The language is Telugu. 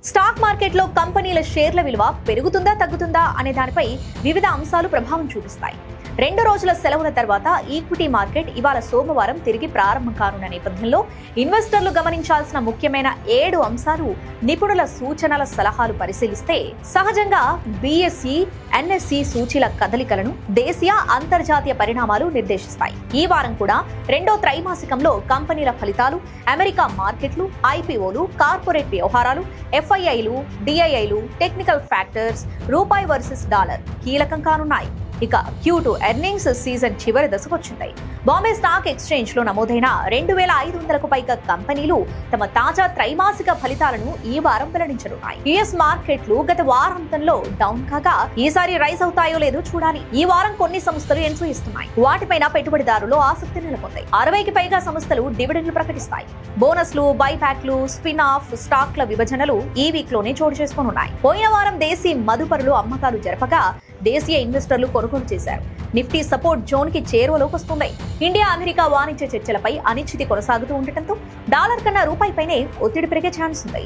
స్టాక్ మార్కెట్లో కంపెనీల షేర్ల విలువ పెరుగుతుందా తగ్గుతుందా అనే దానిపై వివిధ అంశాలు ప్రభావం చూపిస్తాయి. 2 రోజుల సెలవుల తర్వాత ఈక్విటీ మార్కెట్ ఇవాళ సోమవారం తిరిగి ప్రారంభం కానున్న నేపథ్యంలో ఇన్వెస్టర్లు గమనించాల్సిన ముఖ్యమైన 7 అంశాలు నిపుణుల సూచనల సలహాలు పరిశీలిస్తే సహజంగా బీఎస్ఈ, ఎన్ఎస్ఈ సూచీల కదలికలను దేశీయ, అంతర్జాతీయ పరిణామాలు నిర్దేశిస్తాయి. ఈ వారం కూడా 2వ త్రైమాసికంలో కంపెనీల ఫలితాలు, అమెరికా మార్కెట్లు, ఐపీఓలు, కార్పొరేట్ వ్యవహారాలు, ఎఫ్ఐఐలు, డిఐఐలు, టెక్నికల్ ఫ్యాక్టర్స్, రూపాయి వర్సెస్ డాలర్ కీలకం కానున్నాయి. ఇక Q2 ఎర్నింగ్స్ సీజన్ చివరి దశకు వచ్చింది. బాంబే స్టాక్ ఎక్స్చేంజ్ లో నమోదైన 2500కు పైగా కంపెనీలు తమ తాజా త్రైమాసిక ఫలితాలను ఈ వారం వెల్లడించనున్నాయి. యుఎస్ మార్కెట్లు గత వారాంతంలో డౌన్ కాగా ఈసారి రైజ్ అవుతాయో లేదో చూడాలి. ఈ వారం కొన్ని సంస్థలు ఎంట్రీ ఇస్తున్నాయి. వాటిపైన పెట్టుబడిదారులు ఆసక్తి నెలకొంది. 60కి పైగా సంస్థలు డివిడెండ్లు ప్రకటిస్తాయి. బోనస్లు, బైబ్యాక్లు, స్పిన్ ఆఫ్ స్టాక్ల విభజనలు ఈ వీక్ లోనే చోటు చేసుకోనున్నాయి. పోయిన వారం దేశీ మదుపరులు అమ్మకాలు జరపగా దేశీయ ఇన్వెస్టర్లు కొనుగోలు చేశారు. నిఫ్టీ సపోర్ట్ జోన్ కి చేరువలోకి వస్తుంది. ఇండియా అమెరికా వాణిజ్య చర్చలపై అనిశ్చితి కొనసాగుతూ ఉండటంతో డాలర్ కన్నా రూపాయిపైనే ఒత్తిడి పెరిగే ఛాన్స్ ఉంది.